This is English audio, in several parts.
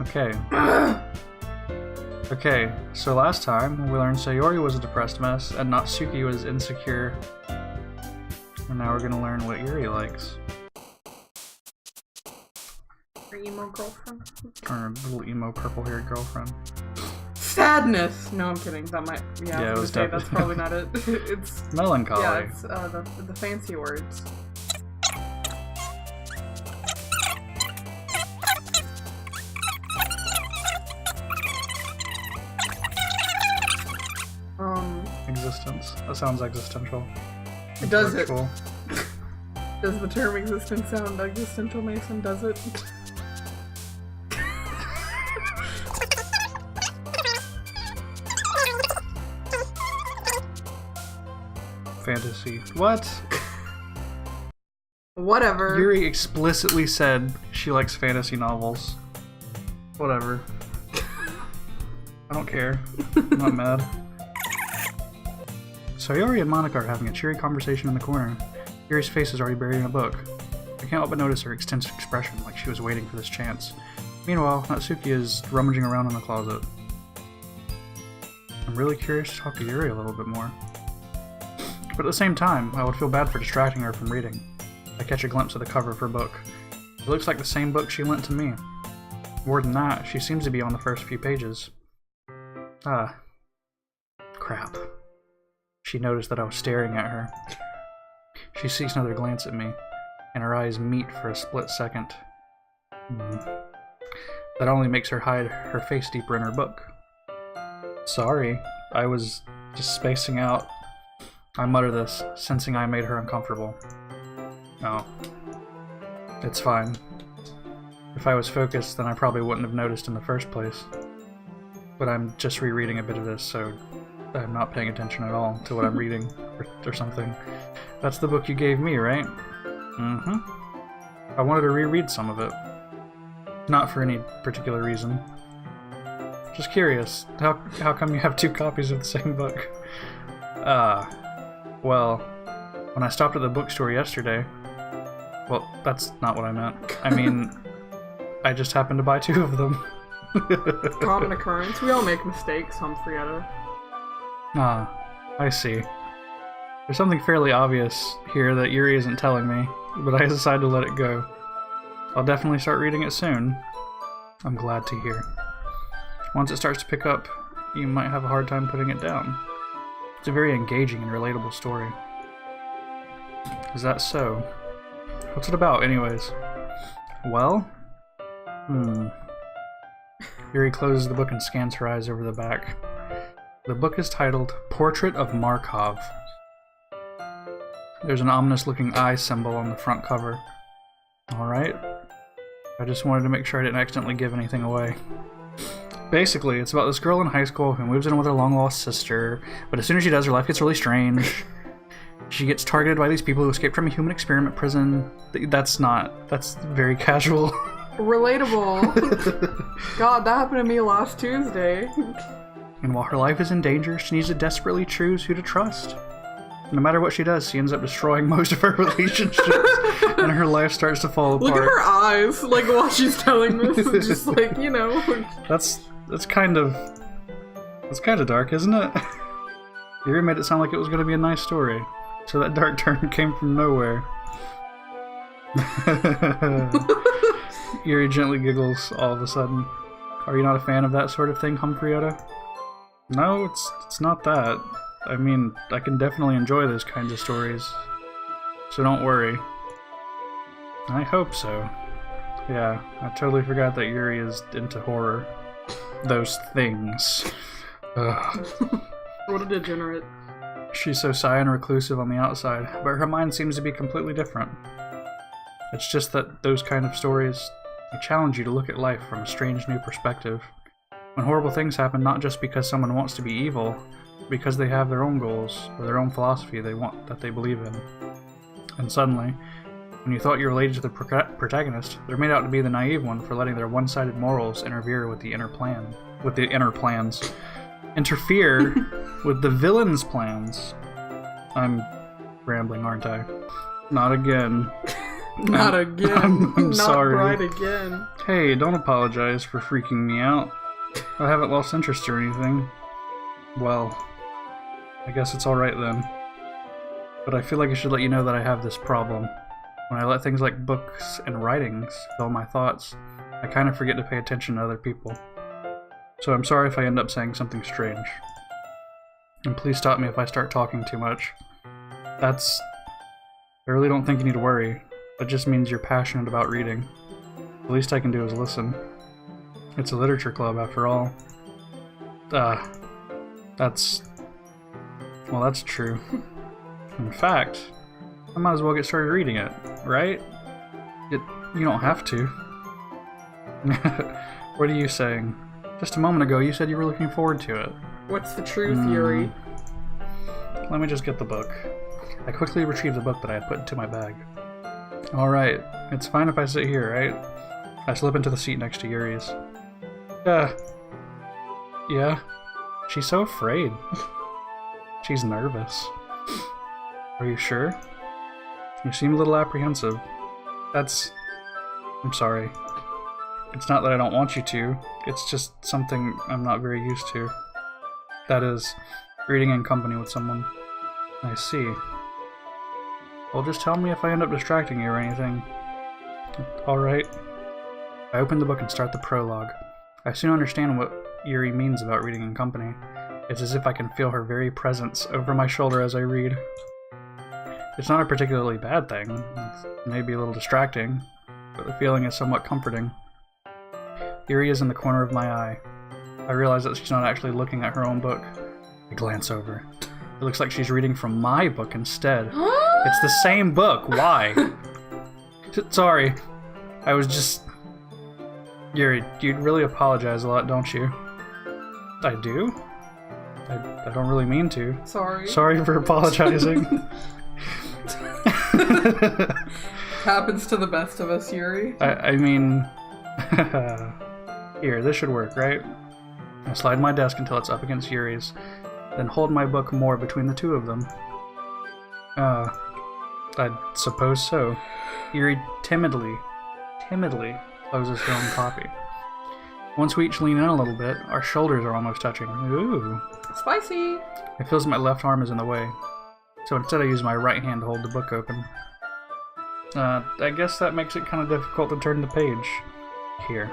Okay. Okay, so last time we learned Sayori was a depressed mess and Natsuki was insecure. And now we're gonna learn what Yuri likes. Her emo girlfriend. Or her little emo purple-haired girlfriend. Sadness! No, I'm kidding. That might... Yeah, I was gonna say, that's probably not it. It's... Melancholy. Yeah, it's the fancy words. Existence. That sounds existential. Does it? Does the term existence sound existential, Mason? Does it? Fantasy. What? Whatever. Yuri explicitly said she likes fantasy novels. Whatever. I don't care. I'm not mad. Sayori and Monica are having a cheery conversation in the corner. Yuri's face is already buried in a book. I can't help but notice her extense expression, like she was waiting for this chance. Meanwhile, Natsuki is rummaging around in the closet. I'm really curious to talk to Yuri a little bit more. But at the same time, I would feel bad for distracting her from reading. I catch a glimpse of the cover of her book. It looks like the same book she lent to me. More than that, she seems to be on the first few pages. Ah. Crap. She noticed that I was staring at her. She seeks another glance at me, and her eyes meet for a split second. That only makes her hide her face deeper in her book. Sorry, I was just spacing out. I mutter this, sensing I made her uncomfortable. No. It's fine. If I was focused, then I probably wouldn't have noticed in the first place. But I'm just rereading a bit of this, so I'm not paying attention at all to what I'm reading, or something. That's the book you gave me, right? I wanted to reread some of it. Not for any particular reason. Just curious, how come you have two copies of the same book? Well, when I stopped at the bookstore yesterday... Well, that's not what I meant. I mean, I just happened to buy two of them. Common occurrence. We all make mistakes, Humphrietta. Ah, I see. There's something fairly obvious here that Yuri isn't telling me, but I decided to let it go. I'll definitely start reading it soon. I'm glad to hear. Once it starts to pick up, you might have a hard time putting it down. It's a very engaging and relatable story. Is that so? What's it about, anyways? Well? Yuri closes the book and scans her eyes over the back. The book is titled Portrait of Markov. There's an ominous-looking eye symbol on the front cover. Alright. I just wanted to make sure I didn't accidentally give anything away. Basically, it's about this girl in high school who moves in with her long-lost sister, but as soon as she does, her life gets really strange. She gets targeted by these people who escaped from a human experiment prison. That's very casual. Relatable. God, that happened to me last Tuesday. And while her life is in danger, she needs to desperately choose who to trust. No matter what she does, she ends up destroying most of her relationships, and her life starts to fall apart. Look at her eyes, like, while she's telling this, it's just like, you know. That's kind of dark, isn't it? Yuri made it sound like it was going to be a nice story, so that dark turn came from nowhere. Yuri gently giggles all of a sudden. Are you not a fan of that sort of thing, Humphrietta? No, it's not that. I mean, I can definitely enjoy those kinds of stories. So don't worry. I hope so. Yeah, I totally forgot that Yuri is into horror. Those things. Ugh. What a degenerate. She's so shy and reclusive on the outside, but her mind seems to be completely different. It's just that those kind of stories, they challenge you to look at life from a strange new perspective. When horrible things happen not just because someone wants to be evil, but because they have their own goals, or their own philosophy that they believe in. And suddenly, when you thought you related to the protagonist, they're made out to be the naive one for letting their one-sided morals interfere with the inner plans. Interfere with the villain's plans. I'm rambling, aren't I? Not again. Not again. I'm Not sorry. right again. Hey, don't apologize for freaking me out. I haven't lost interest or anything. Well, I guess it's alright then. But I feel like I should let you know that I have this problem. When I let things like books and writings fill my thoughts, I kind of forget to pay attention to other people. So I'm sorry if I end up saying something strange. And please stop me if I start talking too much. I really don't think you need to worry. That just means you're passionate about reading. The least I can do is listen. It's a literature club, after all. That's true. In fact, I might as well get started reading it, right? You don't have to. What are you saying? Just a moment ago, you said you were looking forward to it. What's the truth, Yuri? Let me just get the book. I quickly retrieved the book that I had put into my bag. Alright, it's fine if I sit here, right? I slip into the seat next to Yuri's. Yeah? She's so afraid. She's nervous. Are you sure? You seem a little apprehensive. I'm sorry. It's not that I don't want you to, it's just something I'm not very used to. That is, reading in company with someone. I see. Well, just tell me if I end up distracting you or anything. Alright. I open the book and start the prologue. I soon understand what Yuri means about reading in company. It's as if I can feel her very presence over my shoulder as I read. It's not a particularly bad thing. It's maybe a little distracting, but the feeling is somewhat comforting. Yuri is in the corner of my eye. I realize that she's not actually looking at her own book. I glance over. It looks like she's reading from my book instead. It's the same book. Why? Sorry. I was just... Yuri, you really apologize a lot, don't you? I do? I don't really mean to. Sorry. Sorry for apologizing. Happens to the best of us, Yuri. I mean... Here, this should work, right? I slide my desk until it's up against Yuri's, then hold my book more between the two of them. I suppose so. Yuri timidly closes her own copy. Once we each lean in a little bit, our shoulders are almost touching. Ooh. Spicy! It feels my left arm is in the way, so instead I use my right hand to hold the book open. I guess that makes it kind of difficult to turn the page. Here.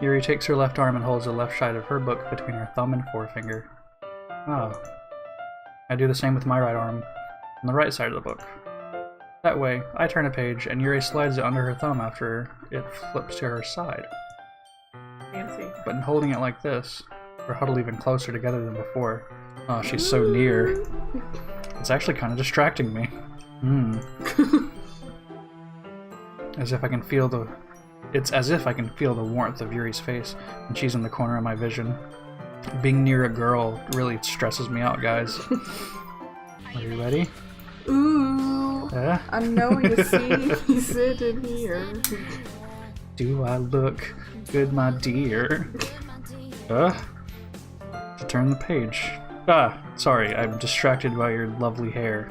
Yuri takes her left arm and holds the left side of her book between her thumb and forefinger. Ah. I do the same with my right arm, on the right side of the book. That way, I turn a page, and Yuri slides it under her thumb after it flips to her side. Fancy. But in holding it like this, we're huddled even closer together than before. Oh, she's so near. It's actually kind of distracting me. As if I can feel the... It's as if I can feel the warmth of Yuri's face when she's in the corner of my vision. Being near a girl really stresses me out, guys. Are you ready? Ooh. I know you see me sitting here. Do I look good, my dear? To turn the page. Sorry, I'm distracted by your lovely hair.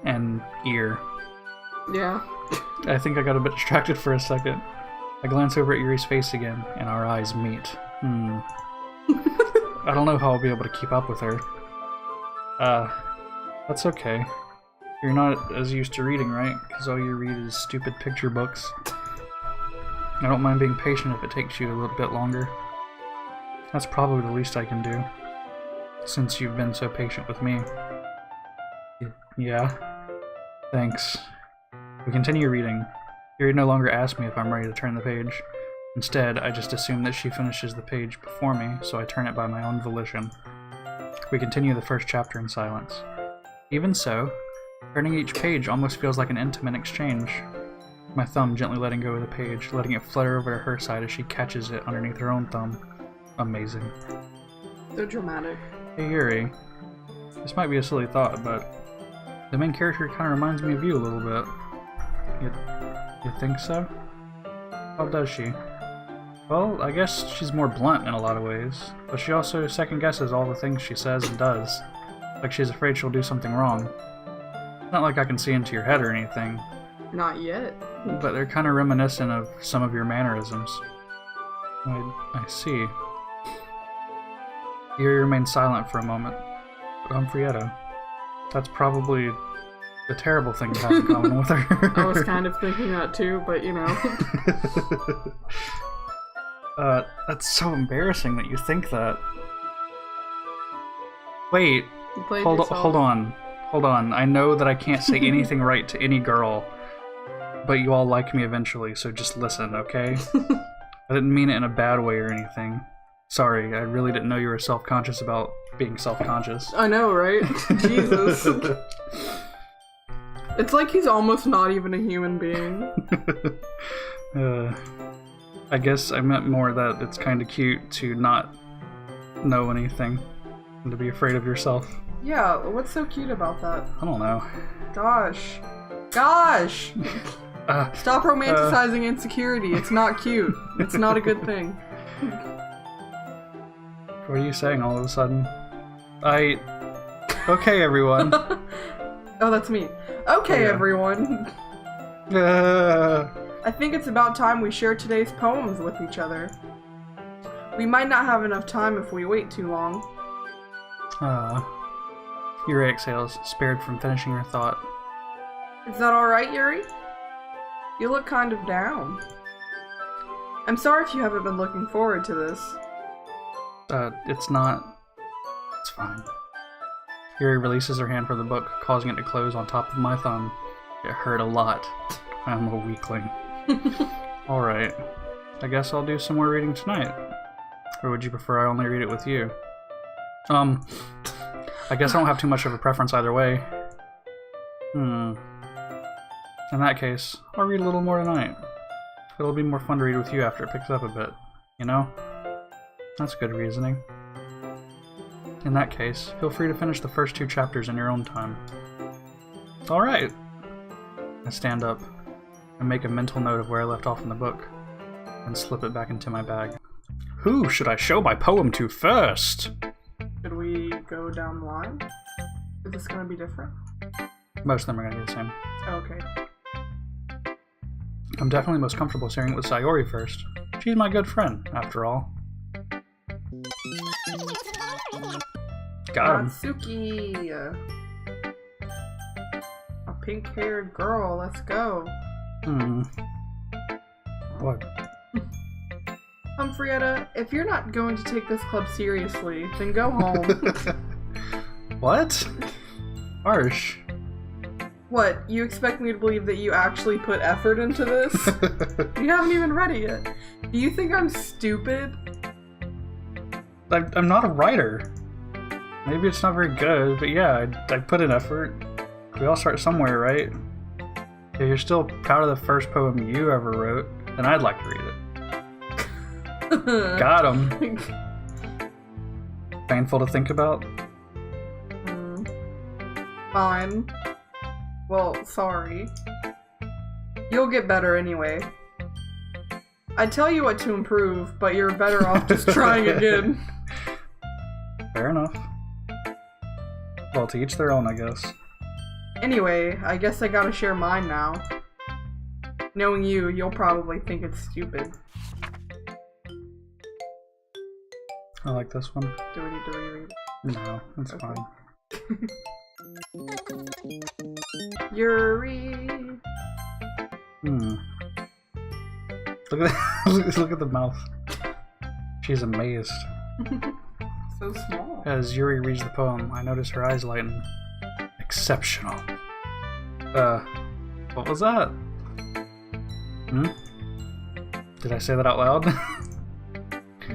And ear. Yeah. I think I got a bit distracted for a second. I glance over at Yuri's face again, and our eyes meet. I don't know how I'll be able to keep up with her. That's okay. You're not as used to reading, right? Because all you read is stupid picture books. I don't mind being patient if it takes you a little bit longer. That's probably the least I can do, since you've been so patient with me. Yeah? Thanks. We continue reading. Yuri no longer asks me if I'm ready to turn the page. Instead, I just assume that she finishes the page before me, so I turn it by my own volition. We continue the first chapter in silence. Even so, turning each page almost feels like an intimate exchange. My thumb gently letting go of the page, letting it flutter over to her side as she catches it underneath her own thumb. Amazing. So dramatic. Hey Yuri, this might be a silly thought, but the main character kind of reminds me of you a little bit. You think so? How does she? Well, I guess she's more blunt in a lot of ways, but she also second guesses all the things she says and does. Like she's afraid she'll do something wrong. Not like I can see into your head or anything, Not yet. but they're kind of reminiscent of some of your mannerisms. I see. Yuri remained silent for a moment. But Humfrietta, that's probably the terrible thing to have in common with her. I was kind of thinking that too, but you know. That's so embarrassing that you think that. Wait, hold on. I know that I can't say anything right to any girl, but you all like me eventually, so just listen, okay? I didn't mean it in a bad way or anything. Sorry, I really didn't know you were self-conscious about being self-conscious. I know, right? Jesus. It's like he's almost not even a human being. I guess I meant more that it's kind of cute to not know anything and to be afraid of yourself. Yeah, what's so cute about that? I don't know. Gosh. Stop romanticizing insecurity. It's not cute. It's not a good thing. What are you saying all of a sudden? Okay, everyone. Oh, that's me. Okay, Yeah. everyone. I think it's about time we share today's poems with each other. We might not have enough time if we wait too long. Yuri exhales, spared from finishing her thought. Is that alright, Yuri? You look kind of down. I'm sorry if you haven't been looking forward to this. It's not... It's fine. Yuri releases her hand from the book, causing it to close on top of my thumb. It hurt a lot. I'm a weakling. Alright. I guess I'll do some more reading tonight. Or would you prefer I only read it with you? I guess I don't have too much of a preference either way. In that case, I'll read a little more tonight. It'll be more fun to read with you after it picks up a bit, you know? That's good reasoning. In that case, feel free to finish the first 2 chapters in your own time. Alright! I stand up and make a mental note of where I left off in the book, and slip it back into my bag. Who should I show my poem to first? Should we go down the line? Is this gonna be different? Most of them are gonna be the same. Okay. I'm definitely most comfortable sharing it with Sayori first. She's my good friend, after all. Got him. Natsuki! A pink-haired girl, let's go. What? Humfrietta, if you're not going to take this club seriously, then go home. What? Harsh. What, you expect me to believe that you actually put effort into this? You haven't even read it yet. Do you think I'm stupid? I'm not a writer. Maybe it's not very good, but yeah, I put in effort. We all start somewhere, right? If you're still proud of the first poem you ever wrote, then I'd like to read it. Got him. Painful to think about? Fine. Well, sorry. You'll get better anyway. I tell you what to improve, but you're better off just trying again. Fair enough. Well, to each their own, I guess. Anyway, I guess I gotta share mine now. Knowing you, you'll probably think it's stupid. I like this one. Do we need to reread? No, it's Okay. fine. Yuri! Look at look at the mouth. She's amazed. So small. As Yuri reads the poem, I notice her eyes lighten. Exceptional. What was that? Did I say that out loud?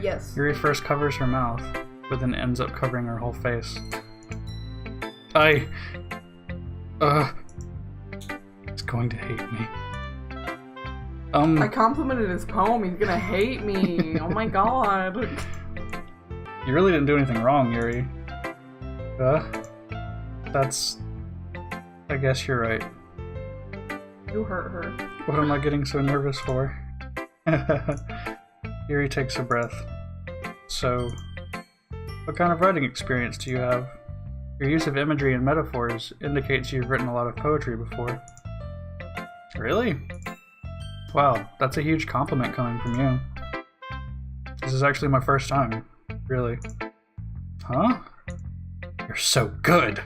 Yes. Yuri first covers her mouth, but then ends up covering her whole face. He's going to hate me. I complimented his poem, he's gonna hate me. Oh my god. You really didn't do anything wrong, Yuri. That's... I guess you're right. You hurt her. What am I getting so nervous for? Yuri takes a breath. So, what kind of writing experience do you have? Your use of imagery and metaphors indicates you've written a lot of poetry before. Really? Wow, that's a huge compliment coming from you. This is actually my first time. Really. Huh? You're so good!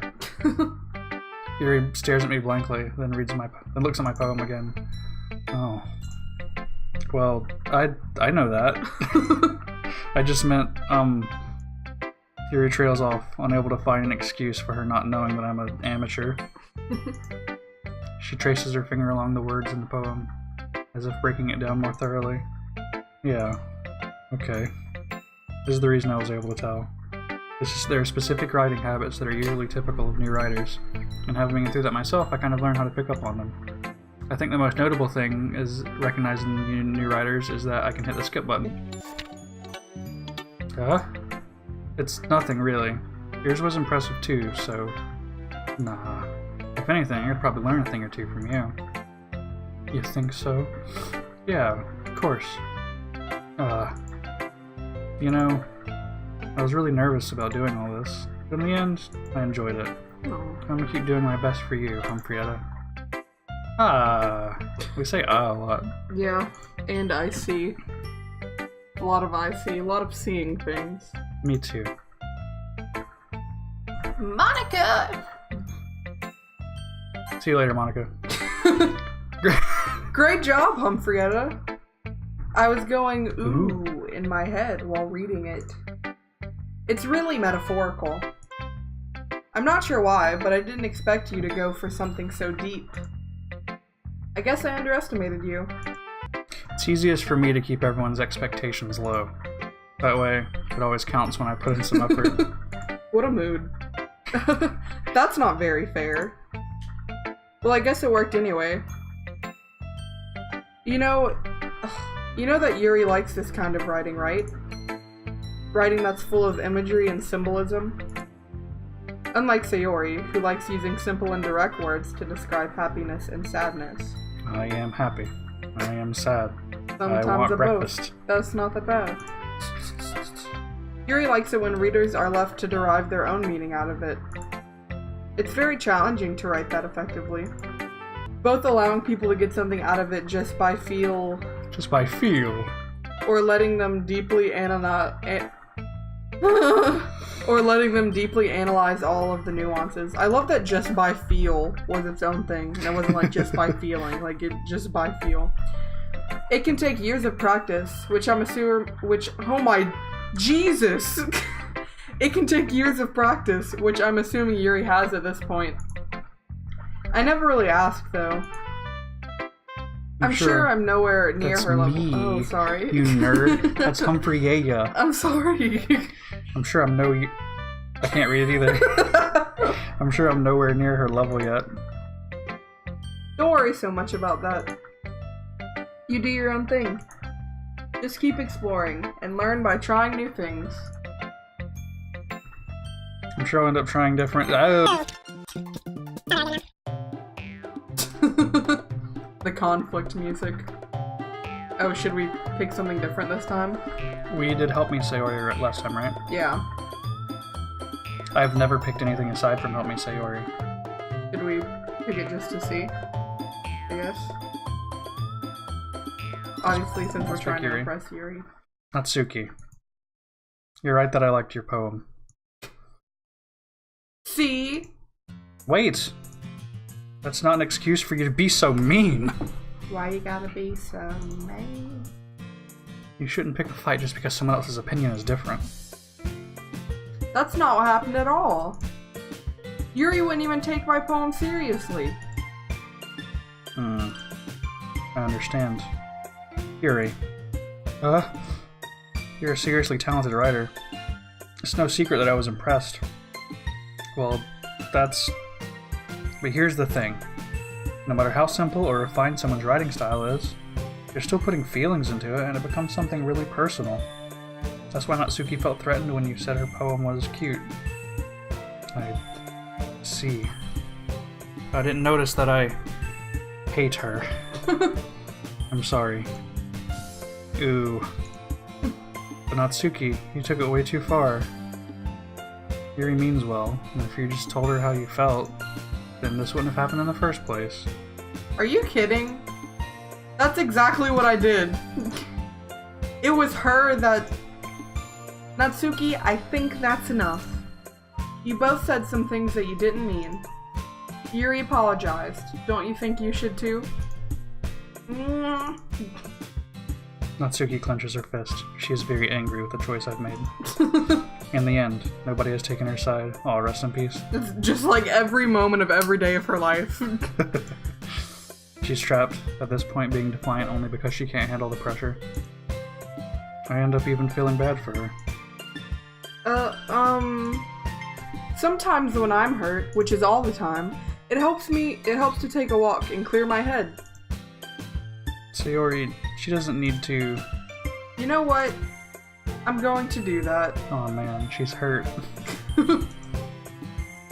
Yuri stares at me blankly, then looks at my poem again. Oh. Well, I know that. I just meant, Yuri trails off, unable to find an excuse for her not knowing that I'm an amateur. She traces her finger along the words in the poem, as if breaking it down more thoroughly. Yeah. Okay. This is the reason I was able to tell. It's just there are specific writing habits that are usually typical of new writers, and having been through that myself, I kind of learned how to pick up on them. I think the most notable thing is recognizing new writers is that I can hit the skip button. It's nothing really. Yours was impressive too, so... Nah. If anything, I'd probably learn a thing or two from you. You think so? Yeah, of course. You know, I was really nervous about doing all this, but in the end, I enjoyed it. I'm gonna keep doing my best for you, Humphrietta. We say a lot. Yeah, and I see. A lot of seeing things. Me too. Monica! See you later, Monica. Great job, Humphrietta. I was going ooh in my head while reading it. It's really metaphorical. I'm not sure why, but I didn't expect you to go for something so deep. I guess I underestimated you. It's easiest for me to keep everyone's expectations low. That way, it always counts when I put in some effort. What a mood. That's not very fair. Well, I guess it worked anyway. You know that Yuri likes this kind of writing, right? Writing that's full of imagery and symbolism. Unlike Sayori, who likes using simple and direct words to describe happiness and sadness. I am happy. I am sad. Sometimes I want of breakfast. Both. That's not that bad. Yuri likes it when readers are left to derive their own meaning out of it. It's very challenging to write that effectively. Both allowing people to get something out of it just by feel. Or letting them deeply analyze all of the nuances. I love that just by feel was its own thing. And it wasn't like just by feeling, like it just by feel. It can take years of practice, oh my Jesus! It can take years of practice, which I'm assuming Yuri has at this point. I never really asked, though. I'm sure I'm nowhere near her level. Me, oh, sorry. You nerd. That's Humphrietta. I'm sorry. I'm sure I can't read it either. I'm sure I'm nowhere near her level yet. Don't worry so much about that. You do your own thing. Just keep exploring, and learn by trying new things. I'm sure I'll end up trying different... The conflict music. Oh, should we pick something different this time? We did Help Me Sayori last time, right? Yeah. I've never picked anything aside from Help Me Sayori. Should we pick it just to see? I guess. Obviously, since we're trying to impress Yuri. Natsuki. You're right that I liked your poem. See? Wait! That's not an excuse for you to be so mean! Why you gotta be so mean? You shouldn't pick a fight just because someone else's opinion is different. That's not what happened at all. Yuri wouldn't even take my poem seriously. I understand. Yuri. You're a seriously talented writer. It's no secret that I was impressed. Well, but here's the thing. No matter how simple or refined someone's writing style is, you're still putting feelings into it and it becomes something really personal. That's why Natsuki felt threatened when you said her poem was cute. I see. I didn't notice that I hate her. I'm sorry. Ooh. But Natsuki, you took it way too far. Yuri means well, and if you just told her how you felt, then this wouldn't have happened in the first place. Are you kidding? That's exactly what I did. It was her that... Natsuki, I think that's enough. You both said some things that you didn't mean. Yuri apologized. Don't you think you should too? Natsuki clenches her fist. She is very angry with the choice I've made. In the end, nobody has taken her side. Oh, rest in peace. It's just like every moment of every day of her life. She's trapped, at this point being defiant only because she can't handle the pressure. I end up even feeling bad for her. Sometimes when I'm hurt, which is all the time, it helps to take a walk and clear my head. Sayori, she doesn't need to... You know what? I'm going to do that. Oh man, she's hurt.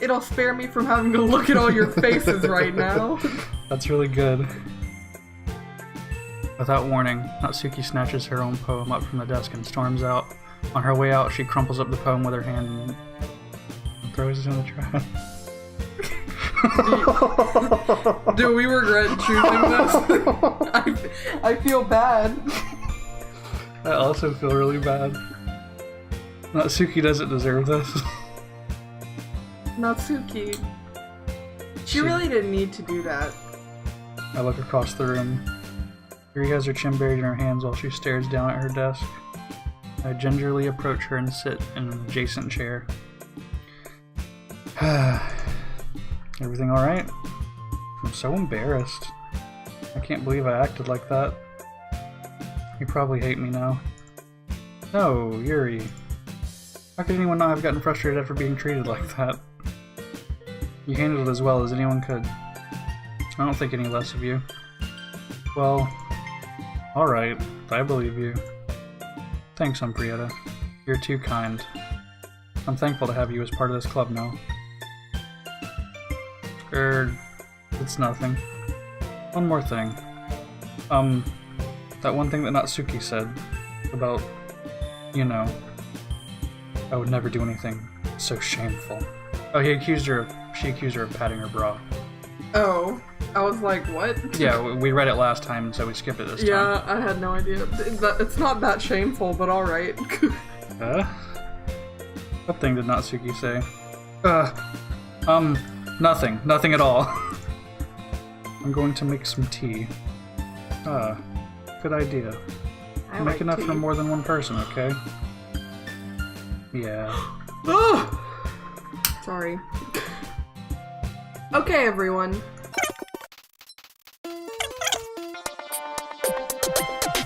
It'll spare me from having to look at all your faces right now. That's really good. Without warning, Natsuki snatches her own poem up from the desk and storms out. On her way out, she crumples up the poem with her hand and throws it in the trash. Do we regret choosing this? I feel bad. I also feel really bad. Natsuki doesn't deserve this. Natsuki. She really didn't need to do that. I look across the room. Yuri has her chin buried in her hands while she stares down at her desk. I gingerly approach her and sit in an adjacent chair. Everything alright? I'm so embarrassed. I can't believe I acted like that. You probably hate me now. No, Yuri. How could anyone not have gotten frustrated after being treated like that? You handled it as well as anyone could. I don't think any less of you. Well, alright, I believe you. Thanks, Umbrietta. You're too kind. I'm thankful to have you as part of this club now. It's nothing. One more thing. That one thing that Natsuki said about, you know, I would never do anything so shameful. Oh, she accused her of patting her bra. Oh, I was like, what? Yeah, we read it last time, so we skipped it this time. Yeah, I had no idea. It's not that shameful, but alright. What thing did Natsuki say? Nothing. Nothing at all. I'm going to make some tea. Good idea. Make enough for more than one person, okay? Yeah. Sorry. Okay, everyone.